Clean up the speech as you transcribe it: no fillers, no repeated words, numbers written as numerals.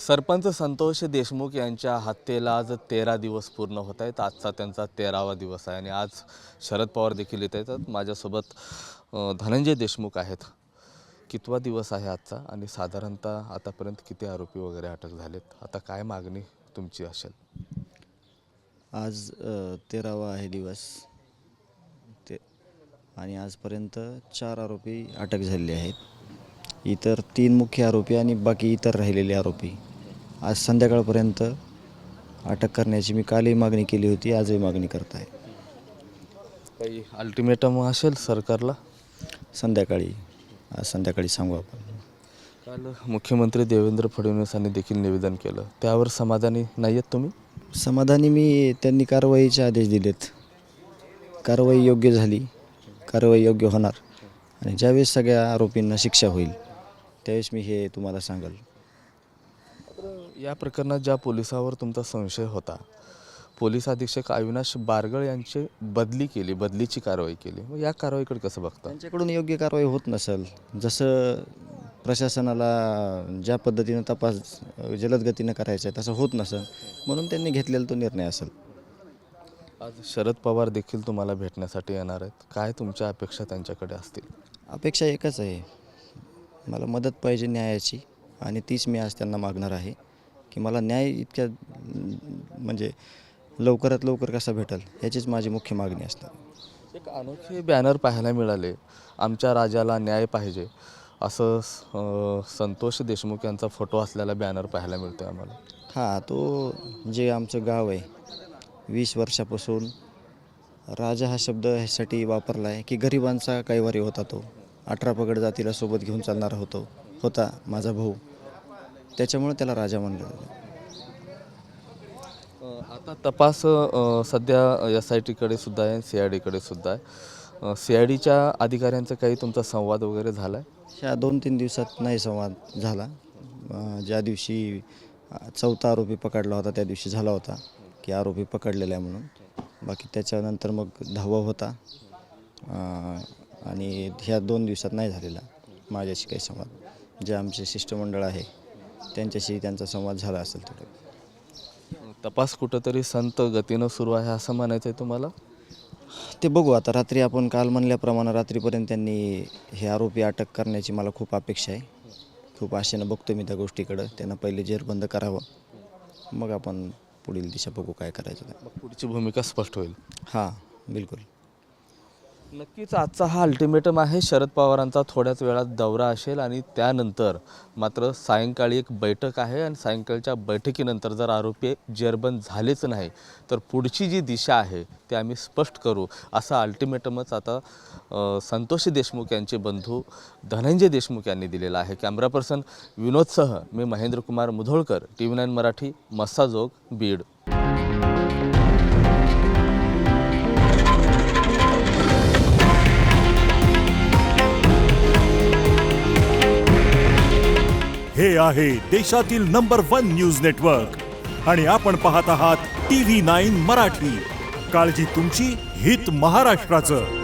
सरपंच संतोष देशमुख यांच्या हत्येला आज 13 दिवस पूर्ण होत आहेत। आजचा त्यांचा 13वा दिवस आहे आणि आज शरद पवार देखील येत आहेत। माझ्यासोबत धनंजय देशमुख आहेत। कितवा दिवस आहे आजचा आणि साधारणतः आतापर्यंत किती आरोपी वगैरे अटक झालेत? आता काय मागणी तुमची असेल? आज 13वा आहे दिवस ते आणि आजपर्यंत 4 आरोपी अटक झालेले आहेत। इतर 3 मुख्य आरोपी आणि बाकी इतर राहिलेले आरोपी आज संध्याकाळपर्यंत अटक करण्याची मी कालही मागणी केली होती, आजही मागणी करत आहे। काही अल्टिमेटम असेल सरकारला? आज संध्याकाळी सांगू आपण। काल मुख्यमंत्री देवेंद्र फडणवीसांनी देखील निवेदन केलं, त्यावर समाधानी नाही आहेत तुम्ही? समाधानी त्यांनी कारवाईचे आदेश दिलेत। कारवाई योग्य झाली, कारवाई योग्य होणार आणि ज्यावेळेस सगळ्या आरोपींना शिक्षा होईल त्यावेळेस मी हे तुम्हाला सांगाल। या प्रकरणात ज्या पोलिसावर तुमचा संशय होता, पोलीस अधीक्षक अविनाश बारगळ यांची बदलीची कारवाई केली, मग या कारवाईकडे कसं बघता? त्यांच्याकडून योग्य कारवाई होत नसेल, जसं प्रशासनाला ज्या पद्धतीनं तपास जलद गतीनं करायचा आहे तसं होत नसेल, म्हणून त्यांनी घेतलेला तो निर्णय असेल। आज शरद पवार देखील तुम्हाला भेटण्यासाठी येणार आहेत, काय तुमच्या अपेक्षा त्यांच्याकडे असतील? अपेक्षा एकच आहे, मला मदत पाहिजे न्यायाची आणि तीच मी आज त्यांना मागणार आहे की मला न्याय इतक्या म्हणजे लवकरात लवकर कसा भेटेल याचीच माझी मुख्य मागणी असणार। एक अनोखे बॅनर पाहायला मिळाले, आमच्या राजाला न्याय पाहिजे असं संतोष देशमुख यांचा फोटो असलेला बॅनर पाहायला मिळतो आम्हाला। हां, तो जे आमचं गाव आहे 20 वर्षापासून राजा हा शब्द ह्यासाठी वापरला आहे की गरिबांचा कैवारी होता तो, 18 पगड जातीला सोबत घेऊन चालणारा होता माझा भाऊ, त्याच्यामुळे त्याला राजा म्हणलं जातं। आता तपास सध्या SITकडे सुद्धा आहे, CIDकडे सुद्धा आहे। CIDच्या अधिकाऱ्यांचा काही तुमचा संवाद वगैरे झाला आहे? ह्या 2-3 दिवसात नाही संवाद झाला। ज्या दिवशी 4था आरोपी पकडला होता त्या दिवशी झाला होता की आरोपी पकडलेला आहे म्हणून, बाकी त्याच्यानंतर मग 10वा होता आणि ह्या 2 दिवसात नाही झालेला माझ्याशी काही संवाद। जे आमचे शिष्टमंडळ आहे त्यांच्याशी त्यांचा संवाद झाला असेल थोडं। तपास कुठंतरी संत गतीनं सुरू आहे असं म्हणायचं आहे तुम्हाला? ते बघू आता, रात्री आपण काल म्हणल्याप्रमाणे रात्रीपर्यंत त्यांनी हे आरोपी अटक करण्याची मला खूप अपेक्षा आहे। खूप आशेनं बघतो मी त्या गोष्टीकडं, त्यांना पहिले जेरबंद करावं, मग आपण पुढील दिशा बघू काय करायचं ते। मग पुढची भूमिका स्पष्ट होईल? हां, बिलकुल। नक्कीच आजचा हा अल्टिमेटम आहे। शरद पवारांचा थोड्याच वेळात दौरा असेल आणि त्यानंतर मात्र सायंकाळी एक बैठक आहे आणि सायंकाळच्या बैठकीनंतर जर आरोपी जेरबंद झालेच नाही तर पुढची जी दिशा आहे ते आम्ही स्पष्ट करू, असा अल्टिमेटमच आता संतोष देशमुख यांचे बंधू धनंजय देशमुख यांनी दिलेला आहे। कॅमेरा पर्सन विनोदसह मी महेंद्र कुमार मुधोळकर, TV9 मराठी, मस्साजोग, बीड। हे आहे देशातील नंबर 1 न्यूज नेटवर्क आणि आपण पाहत आहात TV9 मराठी। काळजी तुमची, हित महाराष्ट्राचं।